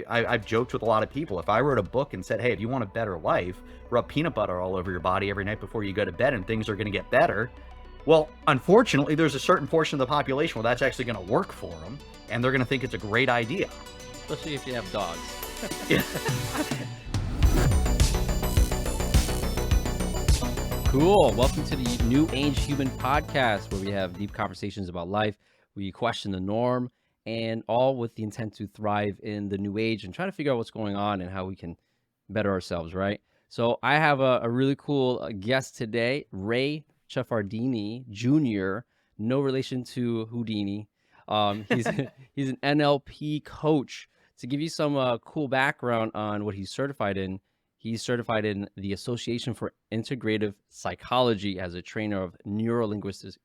I've joked with a lot of people. If I wrote a book and said, hey, if you want a better life, rub peanut butter all over your body every night before you go to bed and things are going to get better. Well, unfortunately, there's a certain portion of the population where that's actually going to work for them, and they're going to think it's a great idea. Especially if you have dogs. Yeah. Cool. Welcome to the New Age Human Podcast, where we have deep conversations about life. We question the norm, and all with the intent to thrive in the new age and try to figure out what's going on and how we can better ourselves, right? So I have a really cool guest today, Ray Ciafardini Jr., no relation to Houdini. He's an NLP coach. To give you some cool background on what he's certified in, he's certified in the Association for Integrative Psychology as a trainer of Neuro-Linguistic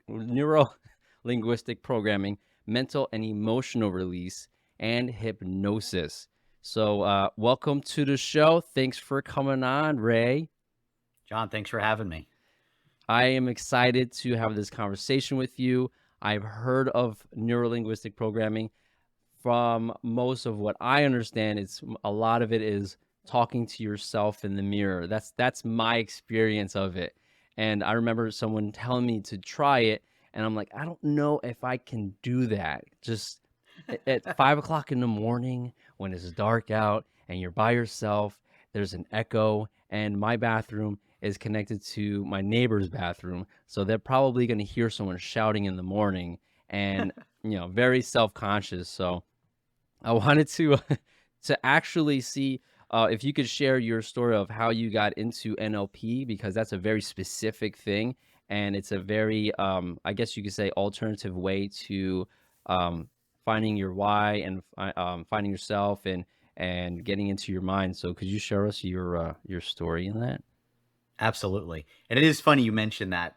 programming, mental and emotional release, and hypnosis. So welcome to the show. Thanks for coming on, Ray. John, thanks for having me. I am excited to have this conversation with you. I've heard of neuro-linguistic programming. From most of what I understand, a lot of it is talking to yourself in the mirror. That's my experience of it. And I remember someone telling me to try it, and I'm like, I don't know if I can do that. Just at 5 o'clock in the morning when it's dark out and you're by yourself, there's an echo, and my bathroom is connected to my neighbor's bathroom. So they're probably going to hear someone shouting in the morning, and very self-conscious. So I wanted to actually see if you could share your story of how you got into NLP, because that's a very specific thing, and it's a very, I guess you could say, alternative way to finding your why and finding yourself and getting into your mind. So could you share us your story in that? Absolutely. And it is funny you mentioned that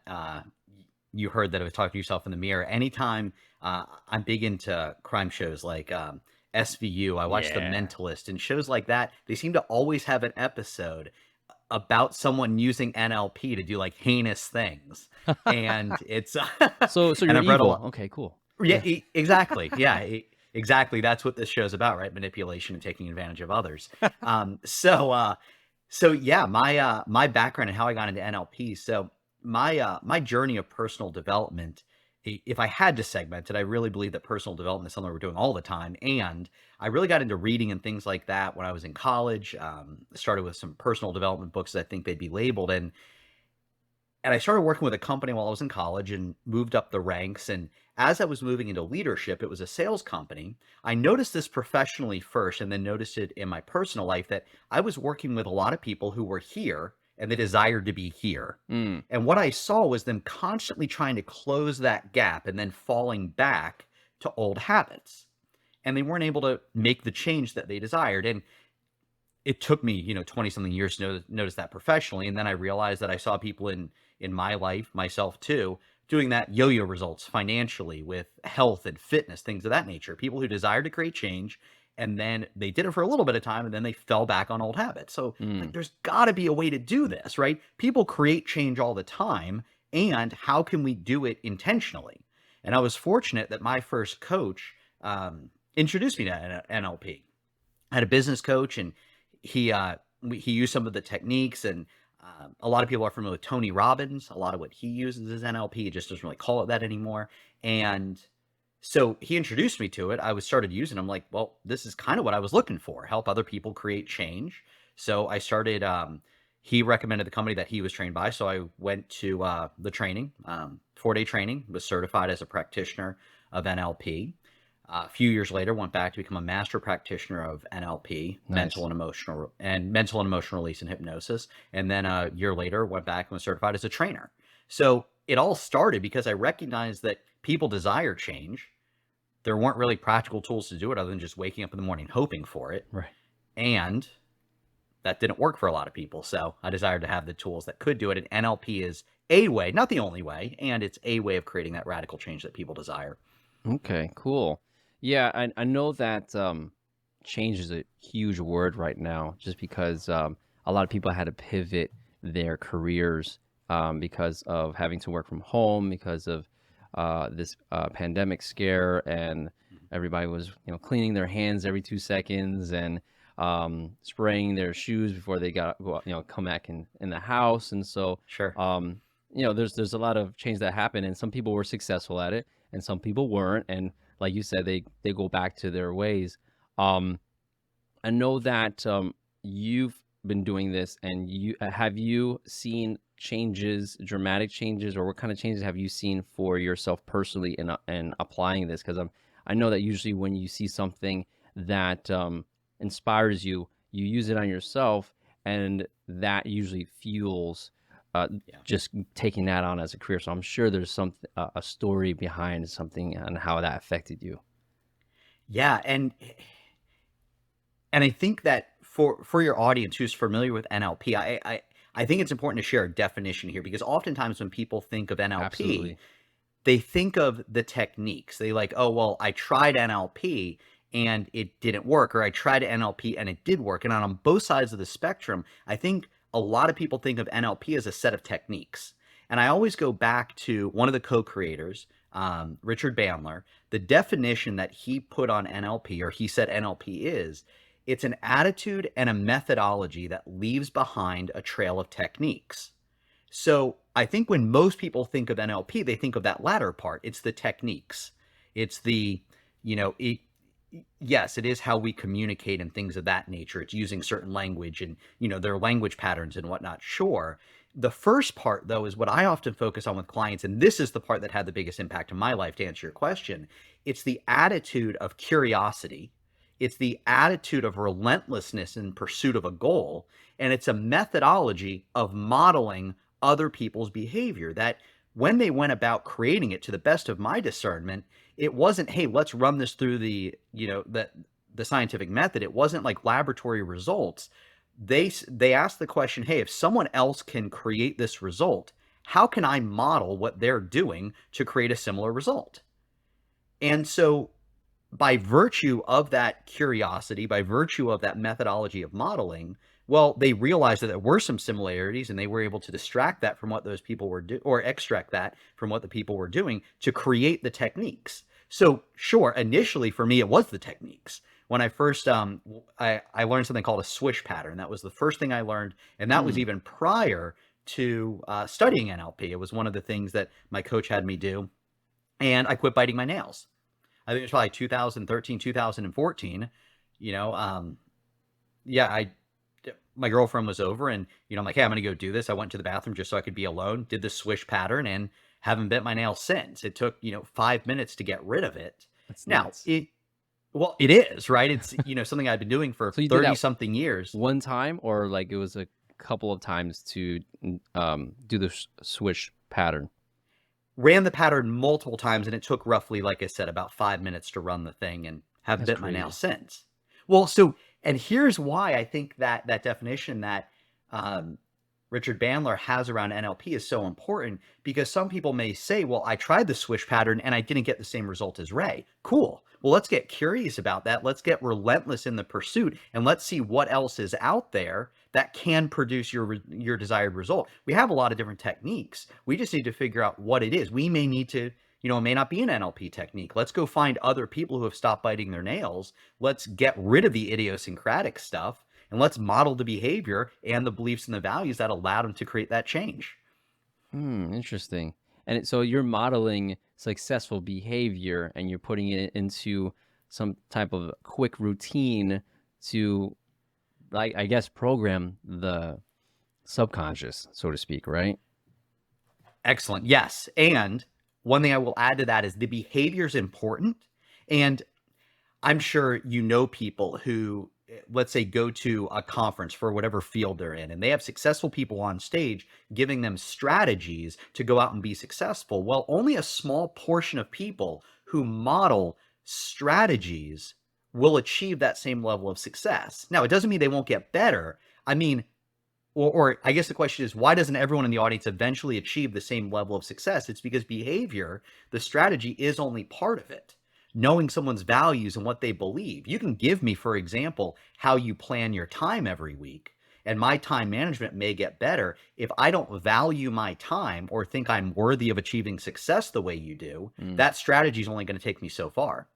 you heard that I was talking to yourself in the mirror. Anytime I'm big into crime shows like SVU, I watch The Mentalist, and shows like that, they seem to always have an episode about someone using NLP to do like heinous things. And it's so and you're I've read a evil. lot. Okay, cool. Yeah, exactly. Yeah, exactly. That's what this show's about, right? Manipulation and taking advantage of others. So yeah, my background and how I got into NLP. So my journey of personal development, if I had to segment it, I really believe that personal development is something we're doing all the time. And I really got into reading and things like that when I was in college. Started with some personal development books that I think they'd be labeled. And I started working with a company while I was in college and moved up the ranks. And as I was moving into leadership, it was a sales company. I noticed this professionally first, and then noticed it in my personal life, that I was working with a lot of people who were here and they desired to be here. Mm. And what I saw was them constantly trying to close that gap and then falling back to old habits. And they weren't able to make the change that they desired. And it took me, 20 something years to notice that professionally. And then I realized that I saw people in my life, myself too, doing that yo-yo results financially with health and fitness, things of that nature. People who desired to create change, and then they did it for a little bit of time, and then they fell back on old habits. So like, there's got to be a way to do this, right? People create change all the time, and how can we do it intentionally? And I was fortunate that my first coach introduced me to NLP. I had a business coach, and he used some of the techniques, and a lot of people are familiar with Tony Robbins. A lot of what he uses is NLP. He just doesn't really call it that anymore. And so he introduced me to it. I started using it. I'm like, well, this is kind of what I was looking for, help other people create change. So I started, he recommended the company that he was trained by. So I went to the training, 4-day training, was certified as a practitioner of NLP. A few years later, went back to become a master practitioner of NLP, Nice. mental and emotional release and hypnosis. And then a year later, went back and was certified as a trainer. So it all started because I recognized that people desire change. There weren't really practical tools to do it other than just waking up in the morning hoping for it. Right. And that didn't work for a lot of people. So I desired to have the tools that could do it. And NLP is a way, not the only way, and it's a way of creating that radical change that people desire. Okay, cool. Yeah, I know that change is a huge word right now, just because a lot of people had to pivot their careers because of having to work from home, because of this pandemic scare, and everybody was, cleaning their hands every 2 seconds and spraying their shoes before they come back in the house. And so, Sure. there's a lot of change that happened, and some people were successful at it, and some people weren't. And like you said, they go back to their ways. Um, I know that you've been doing this, and have you seen changes, dramatic changes, or what kind of changes have you seen for yourself personally in applying this? Because I know that usually when you see something that inspires you, you use it on yourself, and that usually fuels Yeah. just taking that on as a career. So I'm sure there's a story behind something and how that affected you. Yeah, and I think that for your audience who's familiar with NLP, I think it's important to share a definition here, because oftentimes when people think of NLP, Absolutely. they think of the techniques. They like, oh, well, I tried NLP and it didn't work, or I tried NLP and it did work. And on both sides of the spectrum, I think a lot of people think of NLP as a set of techniques. And I always go back to one of the co-creators, Richard Bandler. The definition that he put on NLP, or he said NLP is, it's an attitude and a methodology that leaves behind a trail of techniques. So I think when most people think of NLP, they think of that latter part. It's the techniques. It's the, you know, it, yes, it is how we communicate and things of that nature. It's using certain language and, their language patterns and whatnot. Sure. The first part, though, is what I often focus on with clients. And this is the part that had the biggest impact in my life, to answer your question. It's the attitude of curiosity. It's the attitude of relentlessness in pursuit of a goal. And it's a methodology of modeling other people's behavior that when they went about creating it, to the best of my discernment, it wasn't, hey, let's run this through the scientific method. It wasn't like laboratory results. They asked the question, hey, if someone else can create this result, how can I model what they're doing to create a similar result? And so by virtue of that curiosity, by virtue of that methodology of modeling, well, they realized that there were some similarities, and they were able to distract that from what those people were doing, or extract that from what the people were doing to create the techniques. So sure, initially for me, it was the techniques. When I first, I learned something called a swish pattern. That was the first thing I learned. And that was Hmm. even prior to studying NLP. It was one of the things that my coach had me do. And I quit biting my nails. I think it was probably 2013, 2014. You know, yeah, my girlfriend was over, and I'm like, hey, I'm gonna go do this. I went to the bathroom just so I could be alone. Did the swish pattern and haven't bit my nail since. It took 5 minutes to get rid of it. That's Now nuts. it is right. It's something I've been doing for So you did 30 that something years. one time, or like it was a couple of times to do the swish pattern? Ran the pattern multiple times, and it took roughly, like I said, about 5 minutes to run the thing, and have That's bit my nail crazy. since. Well, so, and here's why I think that definition that um, Richard Bandler has around NLP is so important, because some people may say, well, I tried the swish pattern and I didn't get the same result as Ray. Cool. Well, let's get curious about that. Let's get relentless in the pursuit, and let's see what else is out there that can produce your desired result. We have a lot of different techniques. We just need to figure out what it is. We may need to, it may not be an NLP technique. Let's go find other people who have stopped biting their nails. Let's get rid of the idiosyncratic stuff, and let's model the behavior and the beliefs and the values that allowed them to create that change. Interesting. And so you're modeling successful behavior, and you're putting it into some type of quick routine to, like, I guess, program the subconscious, so to speak, right? Excellent. Yes. And one thing I will add to that is the behavior is important. And I'm sure people who, let's say, go to a conference for whatever field they're in, and they have successful people on stage giving them strategies to go out and be successful. Well, only a small portion of people who model strategies will achieve that same level of success. Now, it doesn't mean they won't get better. I mean, or I guess the question is, why doesn't everyone in the audience eventually achieve the same level of success? It's because behavior, the strategy, is only part of it. Knowing someone's values and what they believe. You can give me, for example, how you plan your time every week, and my time management may get better. If I don't value my time or think I'm worthy of achieving success the way you do, Mm. that strategy is only going to take me so far.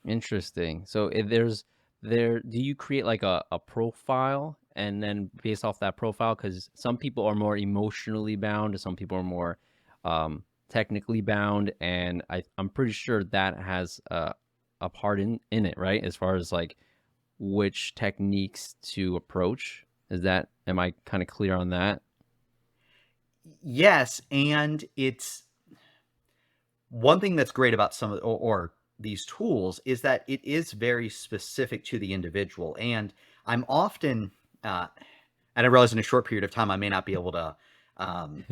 Interesting. So if do you create like a profile and then based off that profile, because some people are more emotionally bound, some people are more technically bound, and I'm pretty sure that has a part in it, right? As far as like which techniques to approach. Am I kind of clear on that? Yes, and it's one thing that's great about some of or these tools is that it is very specific to the individual. And I'm often, and I realize in a short period of time I may not be able to um,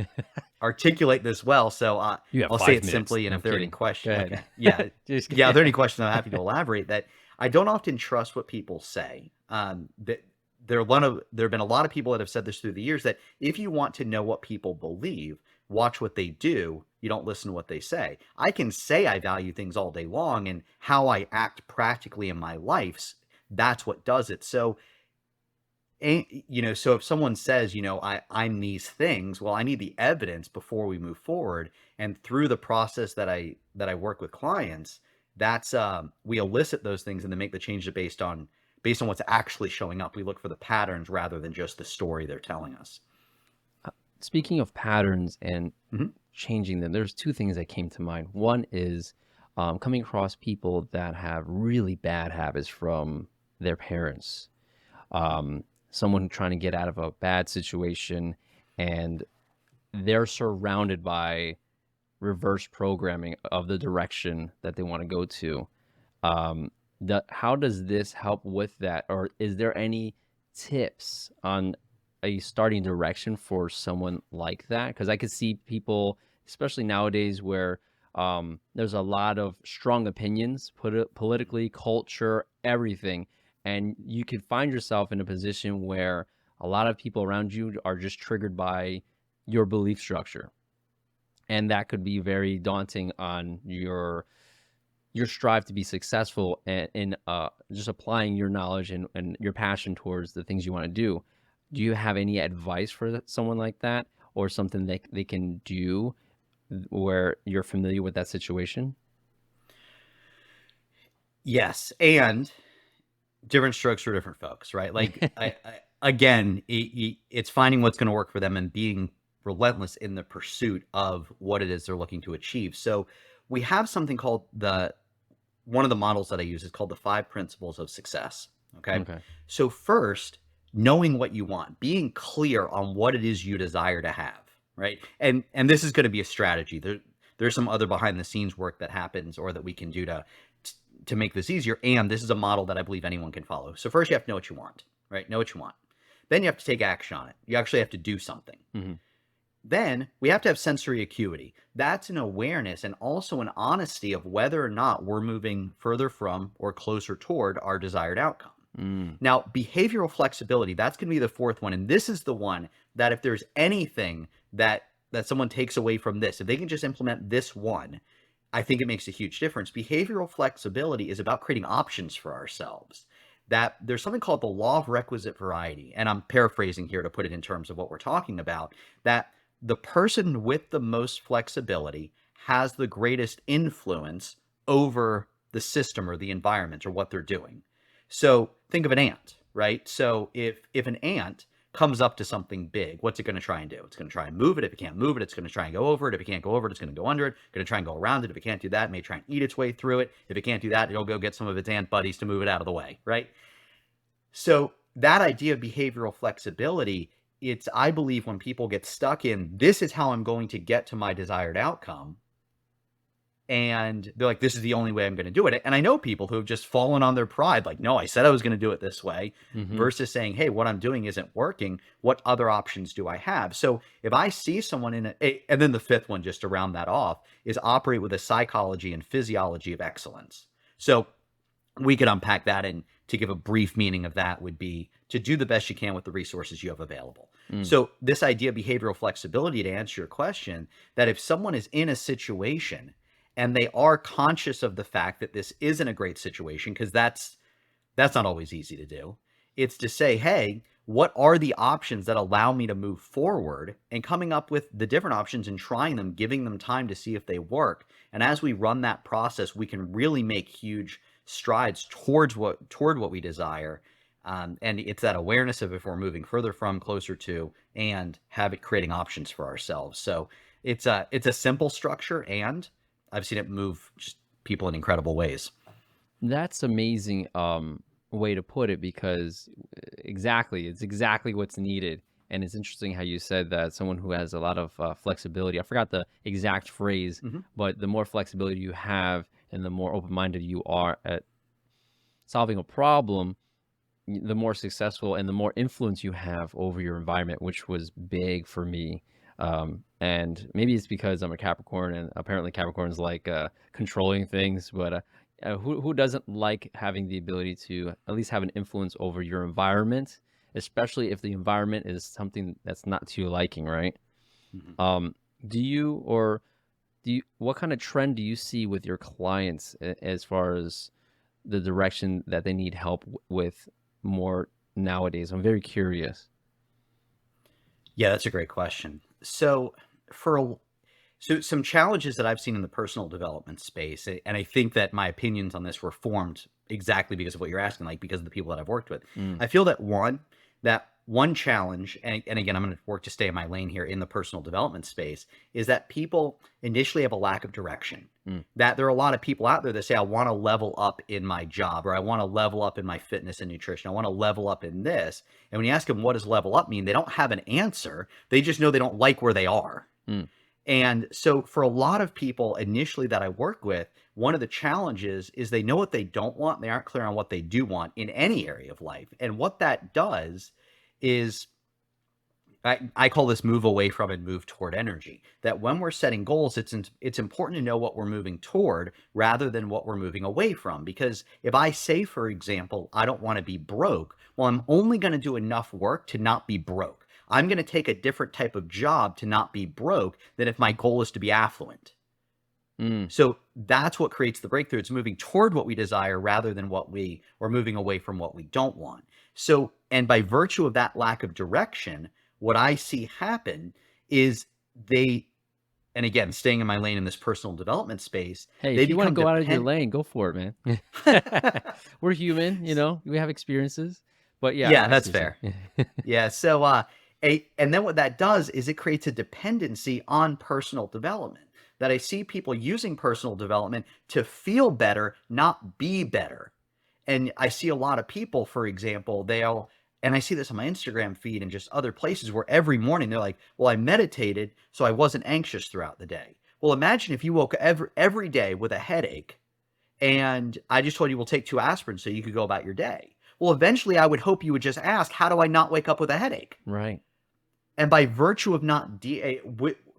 articulate this well. So You have I'll say 5 it minutes. simply, and No, if I'm there are any kidding. Go questions, ahead. okay, yeah, Just yeah, if there are any kidding. questions, I'm happy to elaborate. That I don't often trust what people say. That there have been a lot of people that have said this through the years that if you want to know what people believe, watch what they do. You don't listen to what they say. I can say I value things all day long, and how I act practically in my life, that's what does it. So so if someone says, I'm these things, well, I need the evidence before we move forward. And through the process that I work with clients, that's we elicit those things and then make the changes based on what's actually showing up. We look for the patterns rather than just the story they're telling us. Speaking of patterns and Mhm. changing them, there's two things that came to mind. One is coming across people that have really bad habits from their parents. Someone trying to get out of a bad situation, and they're surrounded by reverse programming of the direction that they want to go to. Um, how does this help with that? Or is there any tips on a starting direction for someone like that? Because I could see people, especially nowadays, where there's a lot of strong opinions, politically, culture, everything. And you could find yourself in a position where a lot of people around you are just triggered by your belief structure. And that could be very daunting on your strive to be successful in just applying your knowledge and your passion towards the things you want to do. Do you have any advice for someone like that, or something they can do where you're familiar with that situation? Yes, and different strokes for different folks, right? Like again, it's finding what's going to work for them and being relentless in the pursuit of what it is they're looking to achieve. So we have something called the one of the models that I use is called the 5 principles of success. Okay. Okay. So first, knowing what you want, being clear on what it is you desire to have, right? And this is going to be a strategy. There's some other behind the scenes work that happens or that we can do to make this easier. And this is a model that I believe anyone can follow. So first you have to know what you want, right? Know what you want. Then you have to take action on it. You actually have to do something. Hmm. Then we have to have sensory acuity. That's an awareness and also an honesty of whether or not we're moving further from or closer toward our desired outcome. Mm. Now, behavioral flexibility, that's going to be the fourth one. And this is the one that if there's anything that someone takes away from this, if they can just implement this one, I think it makes a huge difference. Behavioral flexibility is about creating options for ourselves. That there's something called the law of requisite variety. And I'm paraphrasing here to put it in terms of what we're talking about, that the person with the most flexibility has the greatest influence over the system or the environment or what they're doing. So think of an ant, right? So if an ant comes up to something big, what's it going to try and do? It's going to try and move it. If it can't move it, it's going to try and go over it. If it can't go over it, it's going to go under it. It's going to try and go around it. If it can't do that, it may try and eat its way through it. If it can't do that, it'll go get some of its ant buddies to move it out of the way, right? So that idea of behavioral flexibility, it's, I believe, when people get stuck in, this is how I'm going to get to my desired outcome, and they're like, this is the only way I'm going to do it. And I know people who have just fallen on their pride, like, no, I said I was going to do it this way, Hmm. versus saying, hey, what I'm doing isn't working. What other options do I have? So if I see someone and then the fifth one, just to round that off, is operate with a psychology and physiology of excellence. So we could unpack that, and to give a brief meaning of that would be to do the best you can with the resources you have available. Mm. So this idea of behavioral flexibility, to answer your question, that if someone is in a situation and they are conscious of the fact that this isn't a great situation, because that's not always easy to do, it's to say, hey, what are the options that allow me to move forward, and coming up with the different options and trying them, giving them time to see if they work. And as we run that process, we can really make huge strides toward what we desire. And it's that awareness of if we're moving further from, closer to, and creating options for ourselves. So it's a simple structure, and I've seen it move just people in incredible ways. That's amazing way to put it, because it's exactly what's needed. And it's interesting how you said that someone who has a lot of flexibility, I forgot the exact phrase, Mhm. but the more flexibility you have and the more open-minded you are at solving a problem, the more successful and the more influence you have over your environment, which was big for me. And maybe it's because I'm a Capricorn, and apparently Capricorns like controlling things, but who doesn't like having the ability to at least have an influence over your environment, especially if the environment is something that's not to your liking, right? Mhm. Um, what kind of trend do you see with your clients as far as the direction that they need help with more nowadays? I'm very curious. Yeah, that's a great question. So some challenges that I've seen in the personal development space, and I think that my opinions on this were formed exactly because of what you're asking, like because of the people that I've worked with. Mm, I feel that one challenge, and again, I'm going to work to stay in my lane here in the personal development space, is that people initially have a lack of direction. mm, That there are a lot of people out there that say, I want to level up in my job, or I want to level up in my fitness and nutrition. I want to level up in this. And when you ask them, what does level up mean? They don't have an answer. They just know they don't like where they are. mm, And so for a lot of people initially that I work with, one of the challenges is they know what they don't want. They aren't clear on what they do want in any area of life. And what that does is I call this move away from and move toward energy. That when we're setting goals, it's important to know what we're moving toward rather than what we're moving away from. Because if I say, for example, I don't want to be broke, well, I'm only going to do enough work to not be broke. I'm going to take a different type of job to not be broke than if my goal is to be affluent. mm. So that's what creates the breakthrough. It's moving toward what we desire rather than or moving away from what we don't want. So, and by virtue of that lack of direction, what I see happen is and again, staying in my lane in this personal development space, Hey, they if you want to become go out of your dependent. lane, go for it, man. We're human, we have experiences. But yeah, Yeah, I see that's what you're fair. saying. Yeah. So, and then what that does is it creates a dependency on personal development. That I see people using personal development to feel better, not be better. And I see a lot of people, for example, and I see this on my Instagram feed and just other places where every morning they're like, well, I meditated, so I wasn't anxious throughout the day. Well, imagine if you woke every day with a headache and I just told you, we'll take 2 aspirin so you could go about your day. Well, eventually I would hope you would just ask, how do I not wake up with a headache? Right. And by virtue of not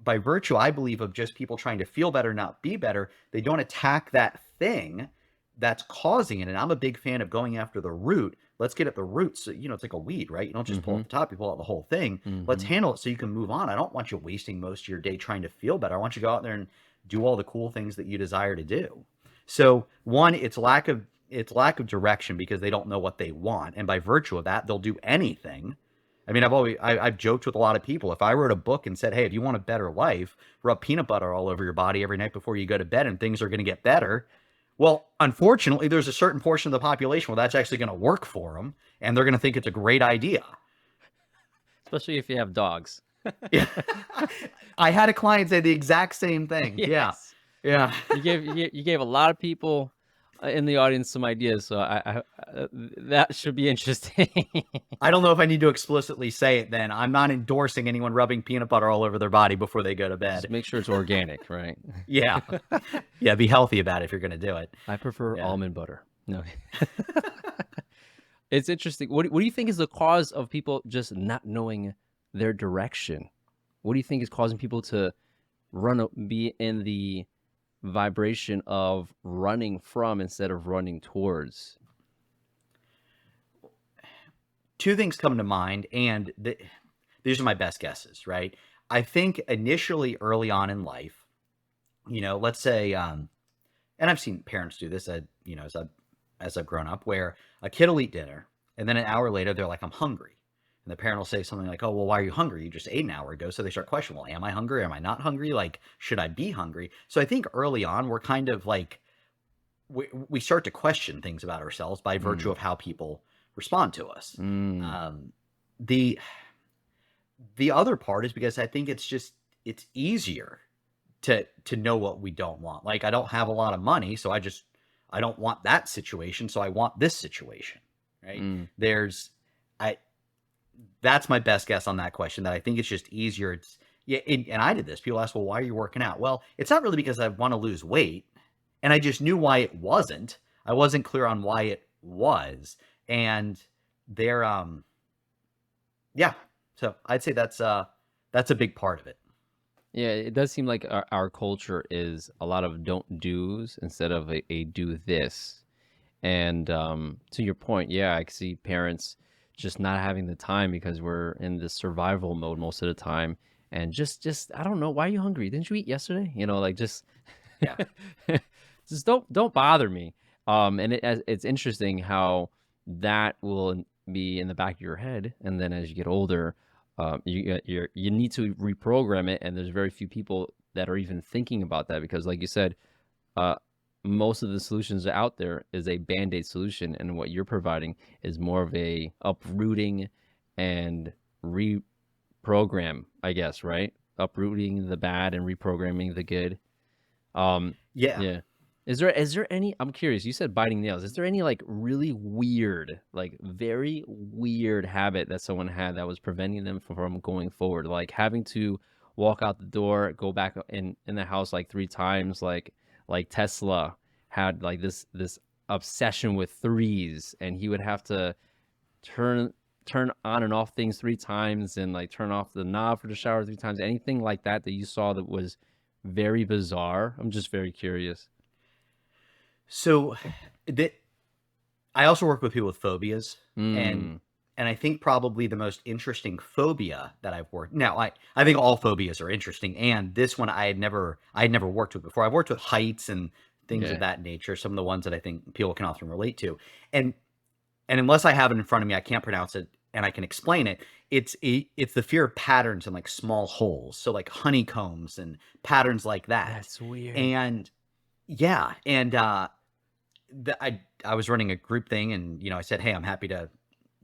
by virtue, I believe, of just people trying to feel better, not be better, they don't attack that thing that's causing it. And I'm a big fan of going after the root. Let's get at the roots. So, it's like a weed, right? You don't just pull Mm-hmm. out the top, you pull out the whole thing. Let's Mm-hmm. handle it so you can move on. I don't want you wasting most of your day trying to feel better. I want you to go out there and do all the cool things that you desire to do. So one, it's lack of direction because they don't know what they want. And by virtue of that, they'll do anything. I mean, I've joked with a lot of people. If I wrote a book and said, hey, if you want a better life, rub peanut butter all over your body every night before you go to bed and things are going to get better. Well, unfortunately, there's a certain portion of the population where that's actually going to work for them and they're going to think it's a great idea. Especially if you have dogs. Yeah. I had a client say the exact same thing. Yeah. Yes. Yeah. You gave a lot of people in the audience some ideas, so that should be interesting. I don't know if I need to explicitly say it then. I'm not endorsing anyone rubbing peanut butter all over their body before they go to Just bed. make sure it's organic, right? Yeah. Yeah. Be healthy about it if you're going to do it. I prefer Yeah. almond butter. No. It's interesting. What do you think is the cause of people just not knowing their direction? What do you think is causing people to be in the vibration of running from instead of running towards? Two things come to mind, and these are my best guesses, right? I think initially early on in life, let's say, and I've seen parents do this, as I've grown up, where a kid will eat dinner, and then an hour later they're like, "I'm hungry," and the parent will say something like, "Oh, well, why are you hungry? You just ate an hour ago." So they start questioning, "Well, am I hungry? Am I not hungry? Like, should I be hungry?" So I think early on we're kind of like we start to question things about ourselves by virtue Mm, of how people respond to us. mm, Um, the the other part is because I think it's easier to know what we don't want. Like I don't have a lot of money, so I don't want that situation, so I want this situation, right? mm. There's I That's my best guess on that question. That I think it's just easier. It's yeah, and I did this. People ask, well, why are you working out? Well, it's not really because I want to lose weight, and I just knew why it wasn't. I wasn't clear on why it was, and there, yeah. So I'd say that's a big part of it. Yeah, it does seem like our culture is a lot of don't do's instead of a do this. And to your point, yeah, I can see parents just not having the time because we're in this survival mode most of the time. And just I don't know, why are you hungry? Didn't you eat yesterday? Like just Yeah. just don't bother me. And it's interesting how that will be in the back of your head, and then as you get older, you need to reprogram it. And there's very few people that are even thinking about that because, like you said, uh, most of the solutions out there is a band-aid solution, and what you're providing is more of a uprooting and reprogram, I guess, right? Uprooting the bad and reprogramming the good. Um, Yeah. yeah. Is there any, I'm curious, you said biting nails. Is there any like really weird, like very weird habit that someone had that was preventing them from going forward? Like having to walk out the door, go back in the house like 3 times, like Tesla had like this obsession with threes, and he would have to turn turn on and off things 3 times, and like turn off the knob for the shower 3 times. Anything like that you saw that was very bizarre? I'm just very curious. So that I also work with people with phobias, and Mm, I think probably the most interesting phobia that I've worked. Now, I think all phobias are interesting, and this one I had never worked with before. I've worked with heights and things of yeah. that nature. Some of the ones that I think people can often relate to, and unless I have it in front of me, I can't pronounce it and I can explain it. It's the fear of patterns and like small holes, so like honeycombs and patterns like that, That's weird. and yeah, and I was running a group thing, and I said, "Hey, I'm happy to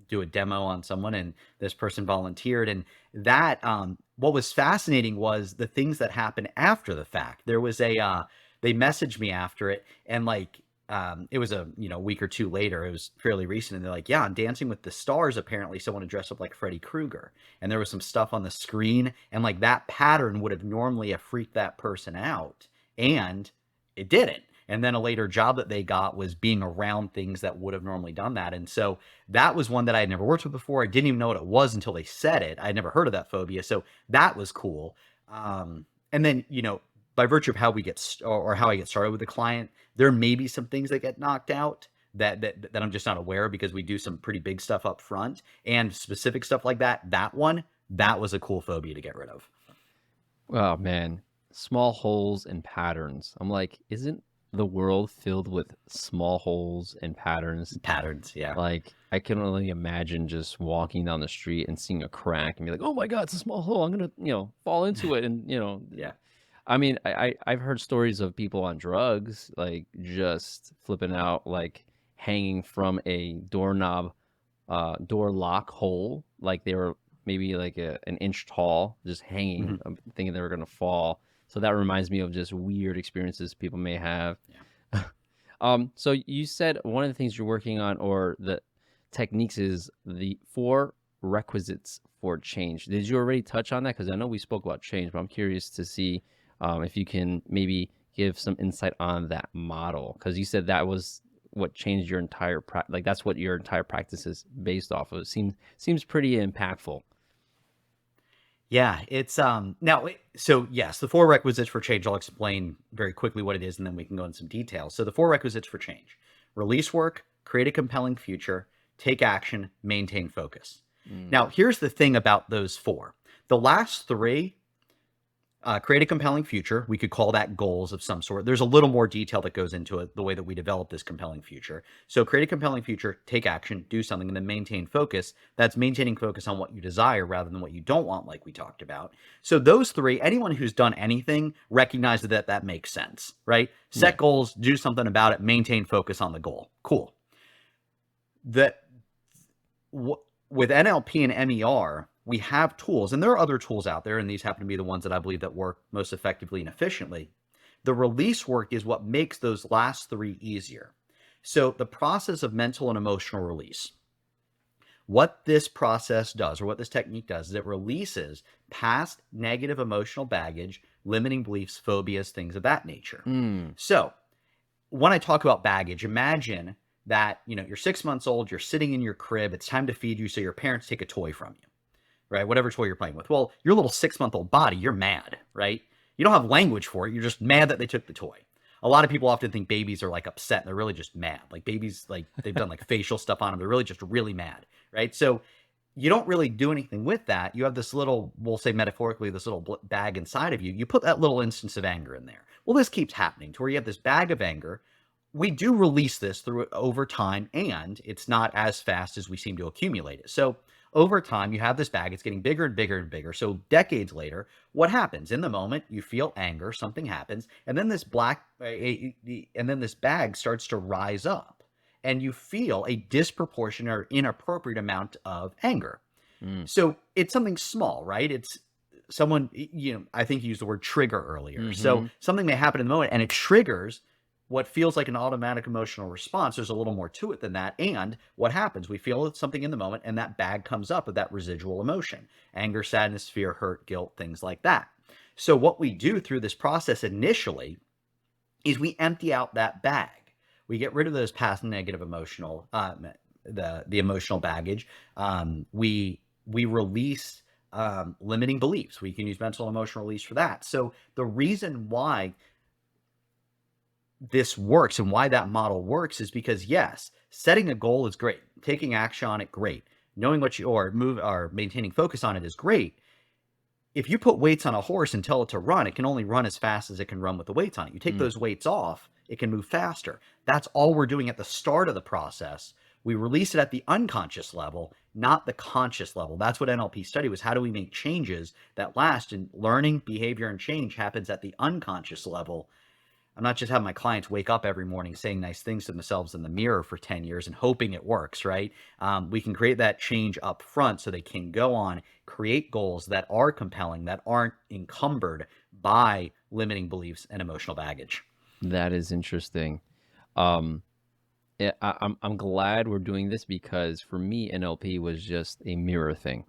do a demo on someone," and this person volunteered, and that what was fascinating was the things that happened after the fact. There was a they messaged me after it, and like it was a week or two later. It was fairly recent, and they're like, "Yeah, on Dancing with the Stars, apparently someone had dressed up like Freddy Krueger, and there was some stuff on the screen, and like that pattern would have normally have freaked that person out, and it didn't." And then a later job that they got was being around things that would have normally done that. And so that was one that I had never worked with before. I didn't even know what it was until they said it. I had never heard of that phobia. So that was cool. And then, by virtue of how we get or how I get started with the client, there may be some things that get knocked out that I'm just not aware of because we do some pretty big stuff up front and specific stuff like that. That was a cool phobia to get rid of. Oh man, small holes and patterns. I'm like, isn't the world filled with small holes and patterns? Patterns. Yeah. Like, I can only imagine just walking down the street and seeing a crack and be like, "Oh my God, it's a small hole. I'm gonna, fall into it." And Yeah. I mean, I've heard stories of people on drugs like just flipping out, like hanging from a doorknob, door lock hole, like they were maybe like an inch tall, just hanging, Mhm. thinking they were gonna fall. So that reminds me of just weird experiences people may have. Yeah. So you said one of the things you're working on, or the techniques, is the 4 requisites for change. Did you already touch on that? Because I know we spoke about change, but I'm curious to see if you can maybe give some insight on that model. Because you said that was what changed your entire like that's what your entire practice is based off of. It seems pretty impactful. Yeah, it's now so yes, the 4 requisites for change, I'll explain very quickly what it is and then we can go into some details. So the 4 requisites for change: release work, create a compelling future, take action, maintain focus. Mm, Now, here's the thing about those four. The last three, Create a compelling future. We could call that goals of some sort. There's a little more detail that goes into it, the way that we develop this compelling future. So create a compelling future, take action, do something, and then maintain focus. That's maintaining focus on what you desire rather than what you don't want, like we talked about. So those three, anyone who's done anything recognizes that that makes sense, right? Set Yeah. goals, do something about it, maintain focus on the goal. Cool. That with NLP and MER, we have tools, and there are other tools out there, and these happen to be the ones that I believe that work most effectively and efficiently. The release work is what makes those last three easier. So the process of mental and emotional release, what this process does, or what this technique does, is it releases past negative emotional baggage, limiting beliefs, phobias, things of that nature. Mm. So when I talk about baggage, imagine that, you're 6 months old, you're sitting in your crib, it's time to feed you, so your parents take a toy from you, right? Whatever toy you're playing with. Well, your little 6-month-old body, you're mad, right? You don't have language for it. You're just mad that they took the toy. A lot of people often think babies are like upset, and they're really just mad. Like babies, like they've done like facial stuff on them. They're really just really mad, right? So you don't really do anything with that. You have this little, we'll say metaphorically, this little bag inside of you. You put that little instance of anger in there. Well, this keeps happening to where you have this bag of anger. We do release this through over time, and it's not as fast as we seem to accumulate it. So over time, you have this bag, it's getting bigger and bigger and bigger. So decades later, what happens? In the moment, you feel anger, something happens, and then this bag starts to rise up, and you feel a disproportionate or inappropriate amount of anger. Mm. So it's something small, right? It's someone, I think you used the word trigger earlier. So Mm-hmm. something may happen in the moment, and it triggers what feels like an automatic emotional response. There's a little more to it than that. And what happens? We feel something in the moment, and that bag comes up with that residual emotion: anger, sadness, fear, hurt, guilt, things like that. So what we do through this process initially is we empty out that bag. We get rid of those past negative emotional, the emotional baggage. We release limiting beliefs. We can use mental and emotional release for that. So the reason why this works and why that model works is because, yes, setting a goal is great. Taking action on it, great. Knowing what you or maintaining focus on it is great. If you put weights on a horse and tell it to run, it can only run as fast as it can run with the weights on it. You take those weights off, it can move faster. That's all we're doing at the start of the process. We release it at the unconscious level, not the conscious level. That's what NLP study was. How do we make changes that last? And learning, behavior, and change happens at the unconscious level. I'm not just having my clients wake up every morning saying nice things to themselves in the mirror for 10 years and hoping it works, right? We can create that change up front so they can go on, create goals that are compelling, that aren't encumbered by limiting beliefs and emotional baggage. That is interesting. Um, I'm glad we're doing this because for me, NLP was just a mirror thing.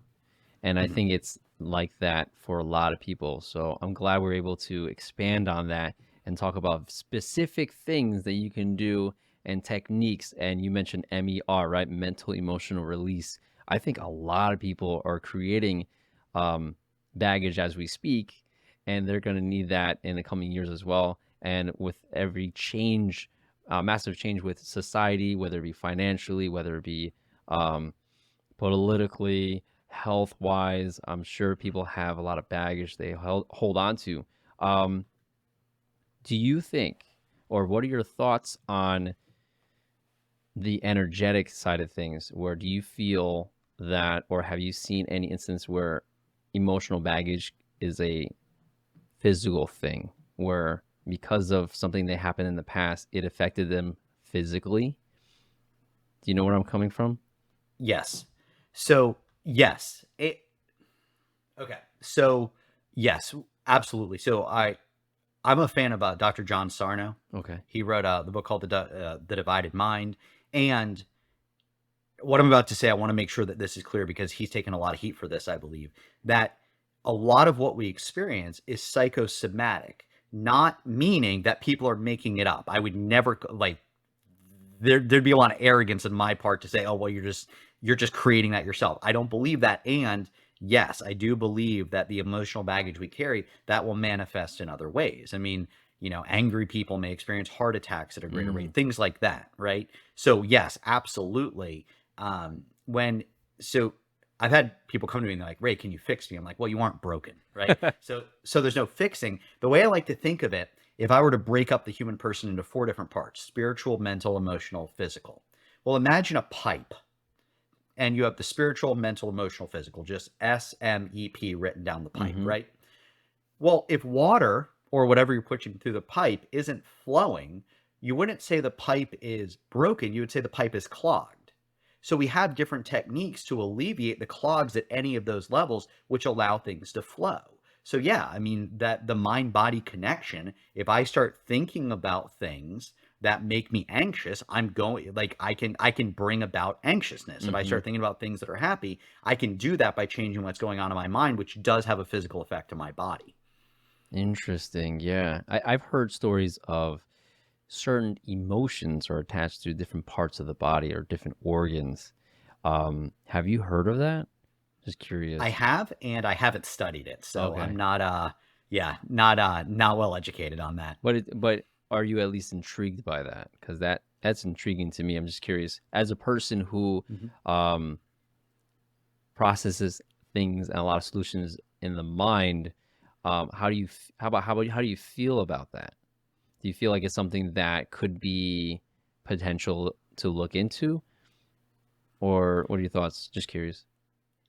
And I Mhm. think it's like that for a lot of people. So I'm glad we're able to expand on that and talk about specific things that you can do and techniques. And you mentioned MER, right? Mental emotional release. I think a lot of people are creating um, baggage as we speak, and they're going to need that in the coming years as well. And with every change, massive change with society, whether it be financially, whether it be um, politically, health wise, I'm sure people have a lot of baggage they hold on to. Um, do you think, or what are your thoughts on the energetic side of things? Where do you feel that, or have you seen any instance where emotional baggage is a physical thing, where because of something that happened in the past, it affected them physically? Do you know where I'm coming from? Yes. So, yes. Okay. So, yes, absolutely. So, I'm a fan of Dr. John Sarno. Okay. He wrote the book called The Divided Mind. And what I'm about to say, I want to make sure that this is clear because he's taken a lot of heat for this, I believe, that a lot of what we experience is psychosomatic, not meaning that people are making it up. I would never like there'd be a lot of arrogance in my part to say, oh, well, you're just creating that yourself. I don't believe that. And yes, I do believe that the emotional baggage we carry, that will manifest in other ways. I mean, angry people may experience heart attacks at a greater Mm. rate, things like that, right? So yes, absolutely. When so I've had people come to me and they're like, Ray, can you fix me? I'm like, well, you aren't broken, right? So there's no fixing. The way I like to think of it, if I were to break up the human person into 4 different parts: spiritual, mental, emotional, physical. Well, imagine a pipe, and you have the spiritual, mental, emotional, physical, just SMEP written down the pipe, Mm-hmm. right? Well, if water or whatever you're pushing through the pipe isn't flowing, you wouldn't say the pipe is broken. You would say the pipe is clogged. So we have different techniques to alleviate the clogs at any of those levels, which allow things to flow. So yeah, I mean that the mind body connection, if I start thinking about things that make me anxious, I'm going like I can bring about anxiousness. If I Mm-hmm. start thinking about things that are happy, I can do that by changing what's going on in my mind, which does have a physical effect to my body. Interesting. Yeah. I've heard stories of certain emotions are attached to different parts of the body or different organs. Have you heard of that? Just I curious. have, and I haven't studied it, so I'm Okay. not yeah, not well educated on that. But are you at least intrigued by that? Because that's intriguing to me. I'm just curious. As a person who Mhm. um, processes things and a lot of solutions in the mind, how do you how do you feel about that? Do you feel like it's something that could be potential to look into, or what are your thoughts? Just curious.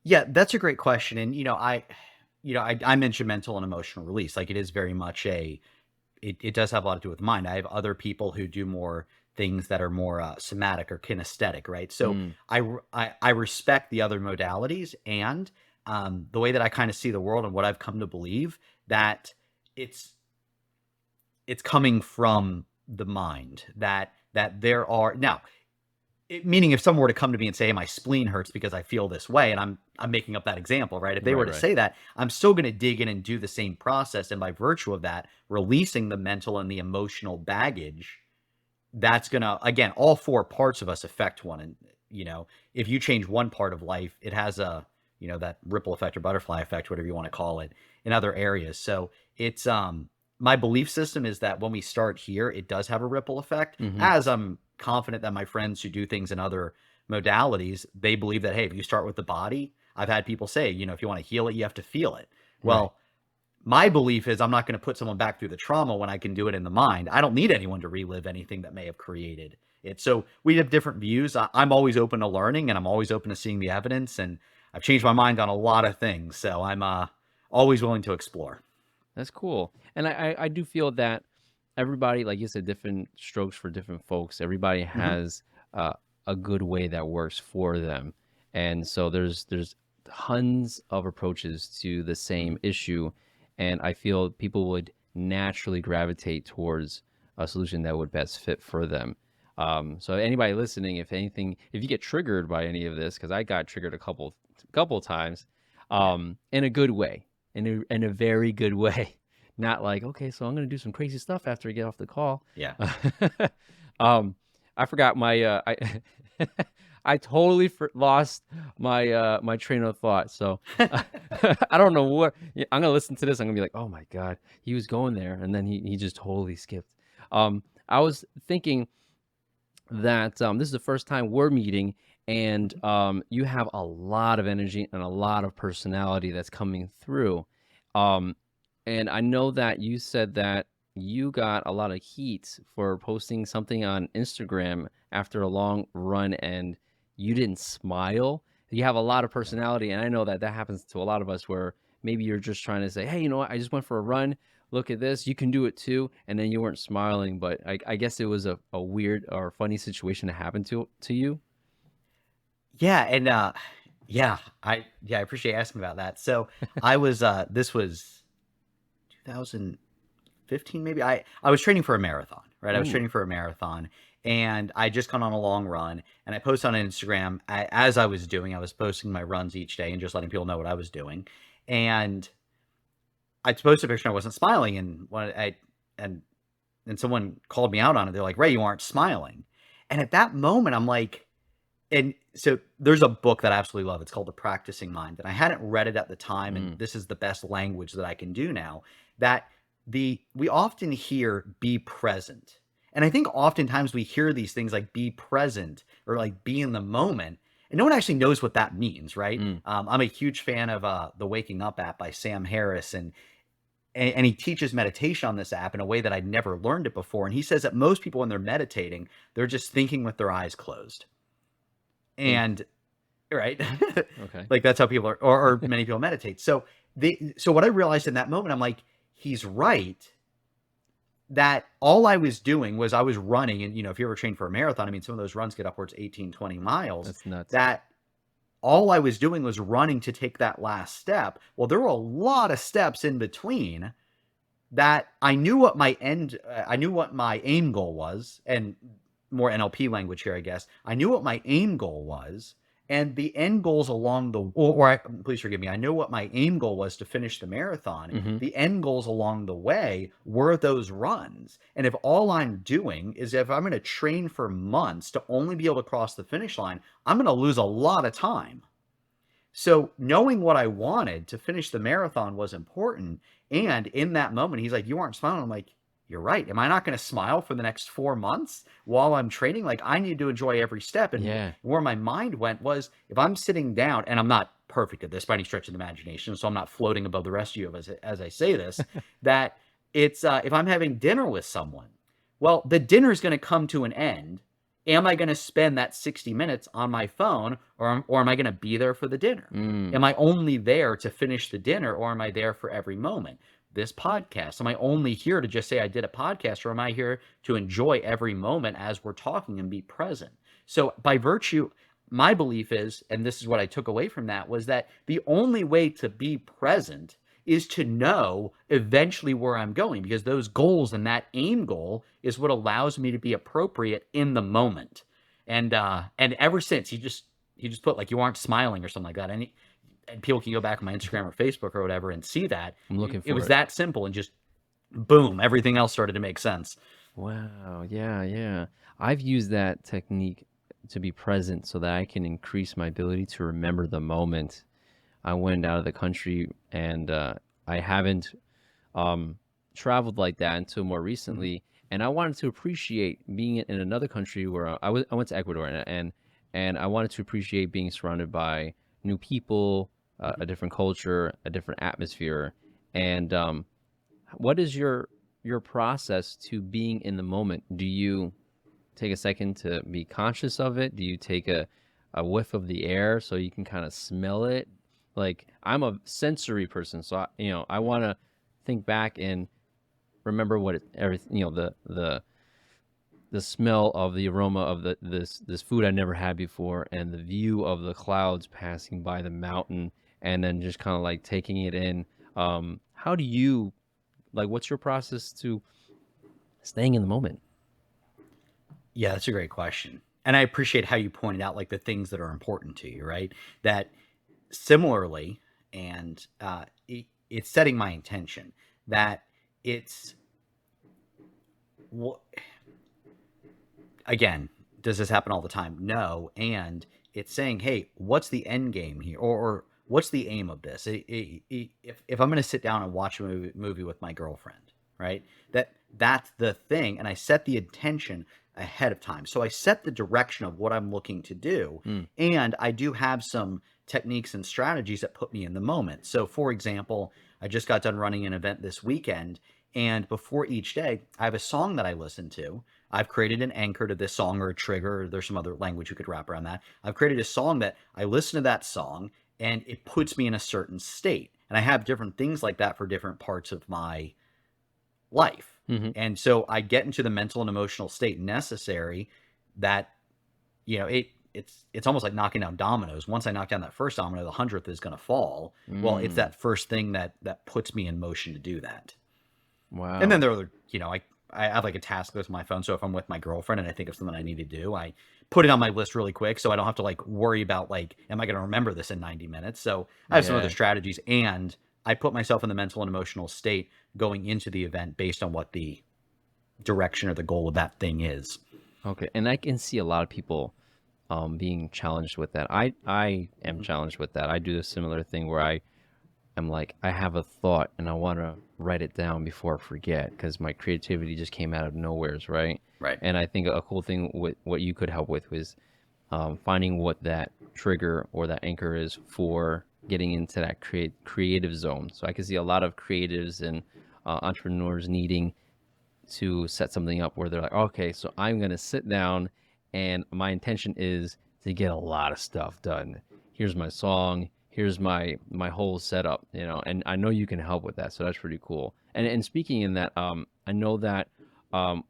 Yeah, that's a great question, and I mentioned mental and emotional release. Like it is very much it does have a lot to do with mind. I have other people who do more things that are more somatic or kinesthetic, right? So Mm, I respect the other modalities, and the way that I kind of see the world and what I've come to believe, that it's it's coming from the mind, that there are now meaning if someone were to come to me and say, hey, my spleen hurts because I feel this way, and I'm making up that example, right? If they were right, to right. say that, I'm still going to dig in and do the same process, and by virtue of that, releasing the mental and the emotional baggage, that's going to, again, all 4 parts of us affect one. And if you change one part of life, it has a that ripple effect or butterfly effect, whatever you want to call it, in other areas. So it's my belief system is that when we start here, it does have a ripple effect, Mm-hmm. as I'm confident that my friends who do things in other modalities, they believe that, hey, if you start with the body, I've had people say, if you want to heal it, you have to feel it. Right. Well, my belief is I'm not going to put someone back through the trauma when I can do it in the mind. I don't need anyone to relive anything that may have created it. So we have different views. I'm always open to learning, and I'm always open to seeing the evidence. And I've changed my mind on a lot of things. So I'm always willing to explore. That's cool. And I do feel that everybody, like you said, different strokes for different folks. Everybody Hmm. has uh, a good way that works for them. And so there's tons of approaches to the same issue. And I feel people would naturally gravitate towards a solution that would best fit for them. So anybody listening, if anything, if you get triggered by any of this, because I got triggered a couple times, Yeah. in a good way, in a very good way. Not like, okay, so I'm gonna do some crazy stuff after I get off the call. Yeah. um, I forgot my I I totally lost my my train of thought. So I don't know what I'm gonna listen to this. I'm gonna be like, oh my god, he was going there, and then he just totally skipped. I was thinking that this is the first time we're meeting, and Mhm. you have a lot of energy and a lot of personality that's coming through. Um, and I know that you said that you got a lot of heat for posting something on Instagram after a long run and you didn't smile. You have a lot of Yeah. personality, and I know that that happens to a lot of us where maybe you're just trying to say, hey, you know what? I just went for a run. Look at this. You can do it too. And then you weren't smiling, but I guess it was a weird or funny situation to happen to you. Yeah. And I appreciate asking about that. So I was this was 2015 maybe. I was training for a marathon, right? I was Ooh. training for a marathon, and I just gone on a long run, and I posted on Instagram as I was doing. I was posting my runs each day and just letting people know what I was doing. And I posted a picture. I wasn't smiling, and and and someone called me out on it. They're like, "Ray, you aren't smiling." And at that moment, I'm like, and so there's a book that I absolutely love. It's called The Practicing Mind. And I hadn't read it at the time, and Mm, this is the best language that I can do now. That we often hear be present. And I think oftentimes we hear these things like be present or like be in the moment. And no one actually knows what that means, right? Mm. I'm a huge fan of the Waking Up app by Sam Harris, and he teaches meditation on this app in a way that I'd never learned it before. And he says that most people, when they're meditating, they're just thinking with their eyes closed. Think. And right, Okay. like that's how people are, or many people meditate. So what I realized in that moment, I'm like, he's right. That all I was doing was I was running, and if you ever train for a marathon, I mean, some of those runs get upwards 18, 20 miles. That's nuts. That all I was doing was running to take that last step. Well, there were a lot of steps in between that I knew what my aim goal was, and more NLP language here, I guess. I knew what my aim goal was, and the end goals along the, please forgive me. I knew what my aim goal was to finish the marathon. Mm-hmm. The end goals along the way were those runs. And if all I'm doing is, if I'm going to train for months to only be able to cross the finish line, I'm going to lose a lot of time. So knowing what I wanted to finish the marathon was important. And in that moment, he's like, you aren't smiling. I'm like, you're right. Am I not going to smile for the next 4 months while I'm training? Like, I need to enjoy every step. And where my mind went was, if I'm sitting down, and I'm not perfect at this by any stretch of the imagination, so I'm not floating above the rest of you as I say this, that it's, if I'm having dinner with someone, well, the dinner is going to come to an end. Am I going to spend that 60 minutes on my phone, or am I going to be there for the dinner? Am I only there to finish the dinner, or am I there for every moment? This podcast, am I only here to just say I did a podcast, or am I here to enjoy every moment as we're talking and be present? So by virtue, my belief is, and this is what I took away from that, was that the only way to be present is to know eventually where I'm going, because those goals and that aim goal is what allows me to be appropriate in the moment. And ever since, he just put, like, you aren't smiling or something like that. And people can go back on my Instagram or Facebook or whatever and see that. I'm looking for it. Was that simple, and just boom, everything else started to make sense. Wow. Yeah. I've used that technique to be present so that I can increase my ability to remember the moment. I went out of the country, and I haven't traveled like that until more recently. And I wanted to appreciate being in another country where I went to Ecuador, and I wanted to appreciate being surrounded by new people, a different culture, a different atmosphere. And what is your process to being in the moment? Do you take a second to be conscious of it? Do you take a whiff of the air so you can kind of smell it? Like, I'm a sensory person, so I want to think back and remember what everything, the smell of the aroma of this food I never had before, and the view of the clouds passing by the mountain, and then just kind of like taking it in. How do you, like, what's your process to staying in the moment? Yeah, that's a great question. And I appreciate how you pointed out, like, the things that are important to you, right? That similarly, and it's setting my intention, that it's, again, does this happen all the time? No. And it's saying, hey, what's the end game here? Or what's the aim of this? If I'm going to sit down and watch a movie with my girlfriend, right? That's the thing. And I set the intention ahead of time. So I set the direction of what I'm looking to do. And I do have some techniques and strategies that put me in the moment. So, for example, I just got done running an event this weekend, and before each day, I have a song that I listen to. I've created an anchor to this song, or a trigger, or there's some other language you could wrap around that. I've created a song that I listen to that song, and it puts me in a certain state. And I have different things like that for different parts of my life. And so I get into the mental and emotional state necessary that, it's almost like knocking down dominoes. Once I knock down that first domino, the 100th is going to fall. Well, it's that first thing that puts me in motion to do that. Wow. And then there are, I have like a task list on my phone. So if I'm with my girlfriend and I think of something I need to do, I put it on my list really quick, so I don't have to like worry about, like, am I going to remember this in 90 minutes? So I have some other strategies, and I put myself in the mental and emotional state going into the event based on what the direction or the goal of that thing is. Okay. And I can see a lot of people being challenged with that. I am challenged with that. I do a similar thing where I'm like, I have a thought and I want to write it down before I forget, because my creativity just came out of nowheres, right? Right. And I think a cool thing with what you could help with was finding what that trigger or that anchor is for getting into that creative zone. So I can see a lot of creatives and entrepreneurs needing to set something up where they're like, okay, so I'm going to sit down and my intention is to get a lot of stuff done. Here's my song, here's my whole setup, and I know you can help with that. So that's pretty cool. And speaking in that, I know that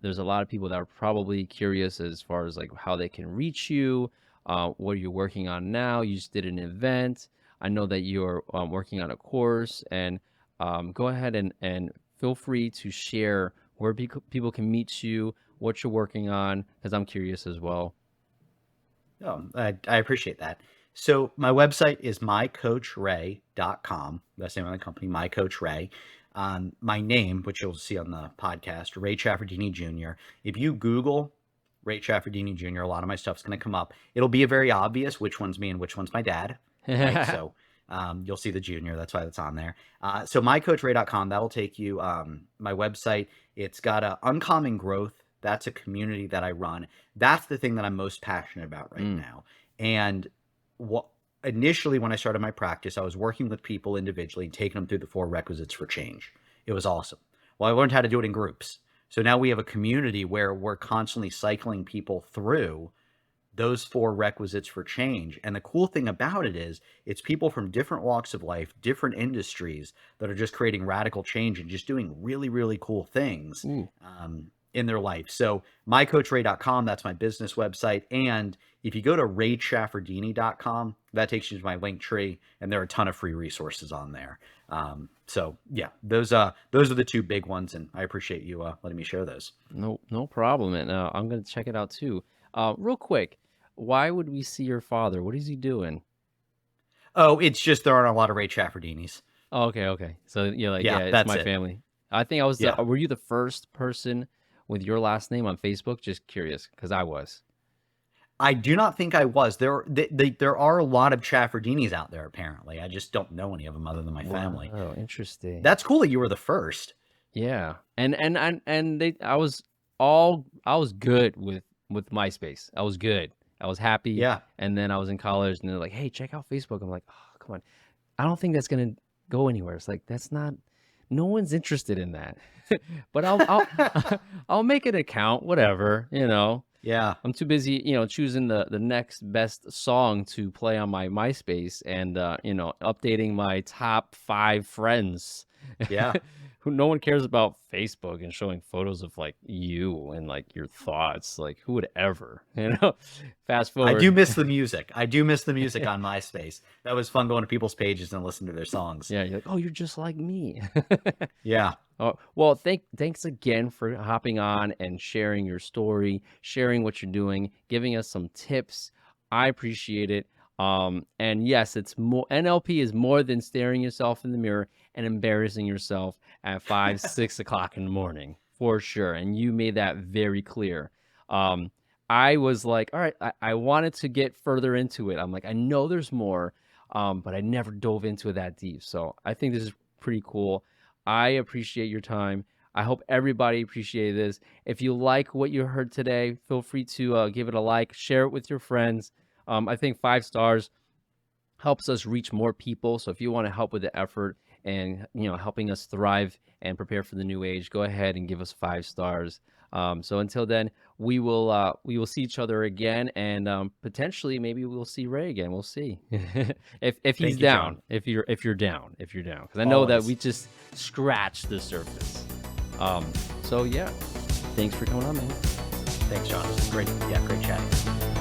there's a lot of people that are probably curious as far as like how they can reach you, what are you working on now? You just did an event. I know that you're working on a course, and go ahead and feel free to share where people can meet you, what you're working on, because I'm curious as well. Oh, I appreciate that. So my website is mycoachray.com. That's the name of the company, My Coach Ray. My name, which you'll see on the podcast, Ray Ciafardini Jr. If you Google Ray Ciafardini Jr., a lot of my stuff's going to come up. It'll be very obvious which one's me and which one's my dad. Right? So you'll see the junior. That's why that's on there. So mycoachray.com, that'll take you my website. It's got Uncommon Growth. That's a community that I run. That's the thing that I'm most passionate about right now. And initially when I started my practice, I was working with people individually and taking them through the 4 requisites for change. It was awesome. Well, I learned how to do it in groups. So now we have a community where we're constantly cycling people through those 4 requisites for change. And the cool thing about it is it's people from different walks of life, different industries that are just creating radical change and just doing really, really cool things in their life. So mycoachray.com, that's my business website. And if you go to rayciafardini.com, that takes you to my link tree, and there are a ton of free resources on there. So yeah, those are the 2 big ones, and I appreciate you letting me share those. No problem. And I'm going to check it out too. Real quick, why would we see your father? What is he doing? Oh, it's just there aren't a lot of Ray Ciafardinis. Oh, okay. So you're like, Yeah, yeah, it's that's my it. family. I think I was. Yeah. Were you the first person with your last name on Facebook? Just curious, because I was. I do not think I was. There are a lot of Ciafardinis out there, apparently. I just don't know any of them other than my family. Oh, interesting. That's cool that you were the first. Yeah, and I was good with MySpace. I was good. I was happy. Yeah. And then I was in college, and they're like, "Hey, check out Facebook." I'm like, "Oh, come on." I don't think that's gonna go anywhere. It's like that's not. No one's interested in that. But I'll make an account, whatever. Yeah. I'm too busy, choosing the next best song to play on my MySpace and updating my top 5 friends. Yeah. Who no one cares about Facebook and showing photos of like you and like your thoughts. Like who would ever, Fast forward. I do miss the music. I do miss the music on MySpace. That was fun going to people's pages and listening to their songs. Yeah, you're like, oh, you're just like me. Yeah. Oh, well, thanks again for hopping on and sharing your story, sharing what you're doing, giving us some tips. I appreciate it. And yes, it's more NLP is more than staring yourself in the mirror and embarrassing yourself at 5, 6 o'clock in the morning, for sure. And you made that very clear. I was like, all right, I wanted to get further into it. I'm like, I know there's more, but I never dove into it that deep. So I think this is pretty cool. I appreciate your time. I hope everybody appreciated this. If you like what you heard today, feel free to give it a like, share it with your friends. I think 5 stars helps us reach more people. So if you want to help with the effort and helping us thrive and prepare for the new age, go ahead and give us 5 stars. So until then, we will see each other again, and potentially maybe we'll see Ray again. We'll see if he's down. If you're down, because I know that we just scratched the surface. So yeah, thanks for coming on, man. Thanks, John. This is great. Yeah, great chatting.